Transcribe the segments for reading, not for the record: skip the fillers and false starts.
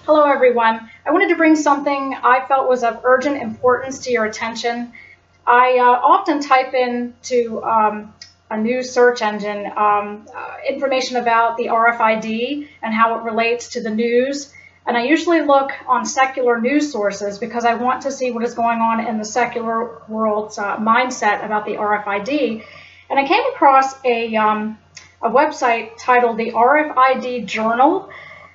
Hello, everyone. I wanted to bring something I felt was of urgent importance to your attention. I often type into a news search engine information about the RFID and how it relates to the news. And I usually look on secular news sources because I want to see what is going on in the secular world's mindset about the RFID. And I came across a website titled the RFID Journal.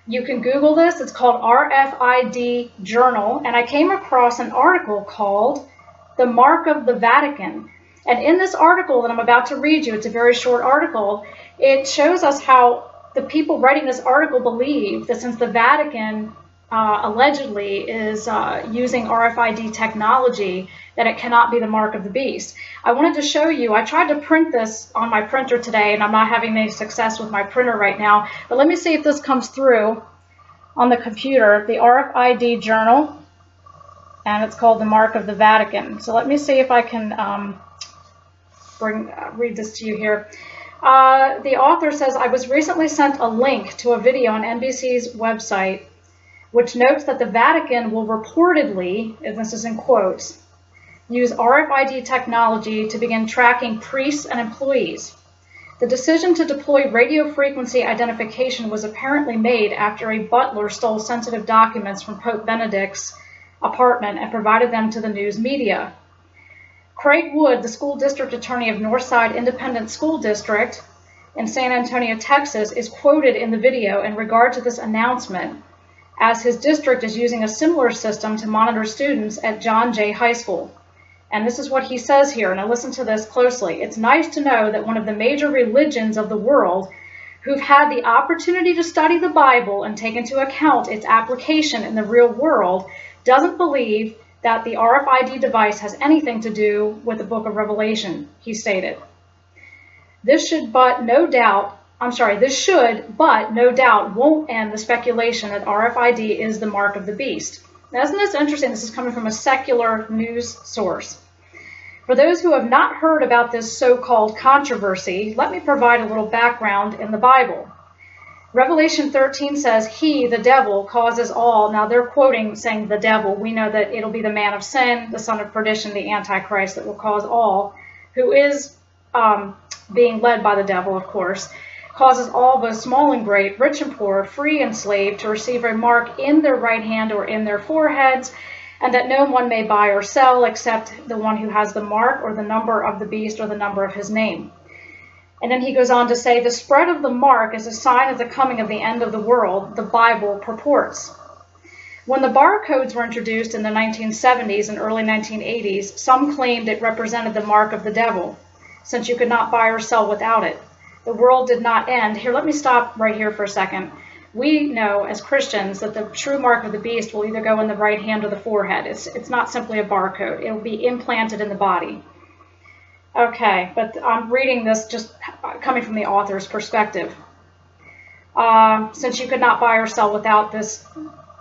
You can Google this. It's called RFID Journal. And I came across an article called The Mark of the Vatican. And in this article that I'm about to read you, it's a very short article, it shows us how the people writing this article believe that since the Vatican allegedly is using RFID technology, that it cannot be the mark of the beast. I wanted to show you, I tried to print this on my printer today, and I'm not having any success with my printer right now, but let me see if this comes through on the computer, the RFID Journal, and it's called The Mark of the Vatican. So let me see if I can read this to you here. The author says, I was recently sent a link to a video on NBC's website which notes that the Vatican will reportedly, and this is in quotes, use RFID technology to begin tracking priests and employees. The decision to deploy radio frequency identification was apparently made after a butler stole sensitive documents from Pope Benedict's apartment and provided them to the news media. Craig Wood, the school district attorney of Northside Independent School District in San Antonio, Texas, is quoted in the video in regard to this announcement, as his district is using a similar system to monitor students at John Jay High School. And this is what he says here, and I listen to this closely. It's nice to know that one of the major religions of the world, who've had the opportunity to study the Bible and take into account its application in the real world, doesn't believe that the RFID device has anything to do with the book of Revelation, he stated. This should, but no doubt, won't end the speculation that RFID is the mark of the beast. Now, isn't this interesting? This is coming from a secular news source. For those who have not heard about this so-called controversy, let me provide a little background in the Bible. Revelation 13 says, he, the devil, causes all. Now they're quoting, saying the devil. We know that it'll be the man of sin, the son of perdition, the Antichrist that will cause all, who is being led by the devil, of course, causes all, both small and great, rich and poor, free and slave, to receive a mark in their right hand or in their foreheads, and that no one may buy or sell except the one who has the mark or the number of the beast or the number of his name. And then he goes on to say, the spread of the mark is a sign of the coming of the end of the world, the Bible purports. When the barcodes were introduced in the 1970s and early 1980s, some claimed it represented the mark of the devil, since you could not buy or sell without it. The world did not end. Here, let me stop right here for a second. We know as Christians that the true mark of the beast will either go in the right hand or the forehead. It's not simply a barcode. It will be implanted in the body. Okay, but I'm reading this just coming from the author's perspective. Since you could not buy or sell without this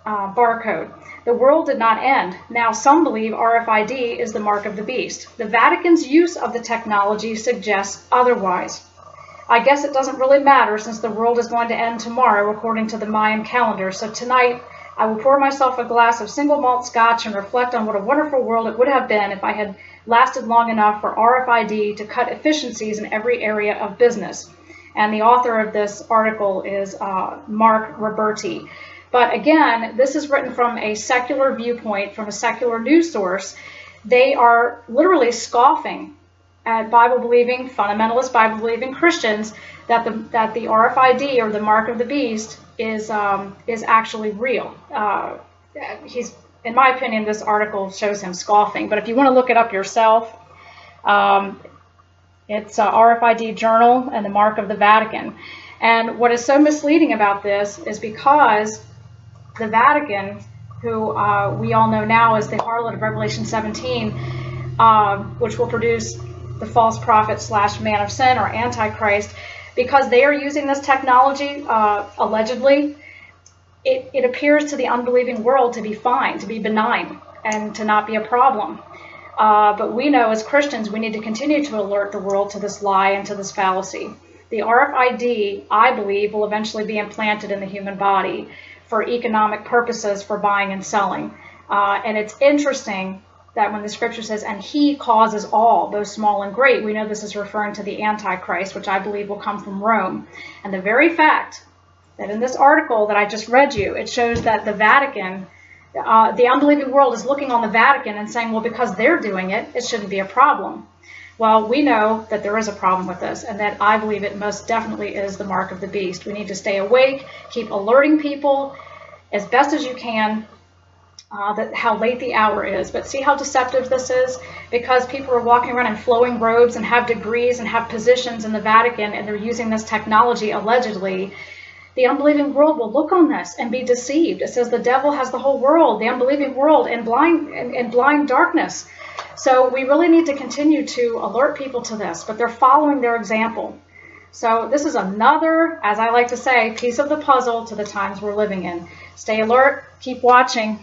barcode. The world did not end. Now some believe RFID is the mark of the beast. The Vatican's use of the technology suggests otherwise. I guess it doesn't really matter since the world is going to end tomorrow according to the Mayan calendar. So tonight I will pour myself a glass of single malt scotch and reflect on what a wonderful world it would have been if I had lasted long enough for RFID to cut efficiencies in every area of business. And the author of this article is Mark Roberti. But again, this is written from a secular viewpoint, from a secular news source. They are literally scoffing at Bible-believing, fundamentalist Bible-believing Christians that the RFID or the mark of the beast is actually real. In my opinion, this article shows him scoffing. But if you want to look it up yourself, it's RFID Journal and the Mark of the Vatican. And what is so misleading about this is because the Vatican, who we all know now as the harlot of Revelation 17, which will produce the false prophet / man of sin or Antichrist, because they are using this technology, allegedly, it appears to the unbelieving world to be fine, to be benign, and to not be a problem. But we know as Christians we need to continue to alert the world to this lie and to this fallacy. The RFID, I believe, will eventually be implanted in the human body for economic purposes for buying and selling. And it's interesting that when the scripture says, and he causes all, both small and great, we know this is referring to the Antichrist, which I believe will come from Rome. And the very fact that in this article that I just read you, it shows that the Vatican, the unbelieving world is looking on the Vatican and saying, well, because they're doing it, it shouldn't be a problem. Well, we know that there is a problem with this, and that I believe it most definitely is the mark of the beast. We need to stay awake, keep alerting people as best as you can, that how late the hour is. But see how deceptive this is? Because people are walking around in flowing robes and have degrees and have positions in the Vatican, and they're using this technology allegedly. The unbelieving world will look on this and be deceived. It says the devil has the whole world, the unbelieving world, in blind darkness. So we really need to continue to alert people to this, but they're following their example. So this is another, as I like to say, piece of the puzzle to the times we're living in. Stay alert, keep watching.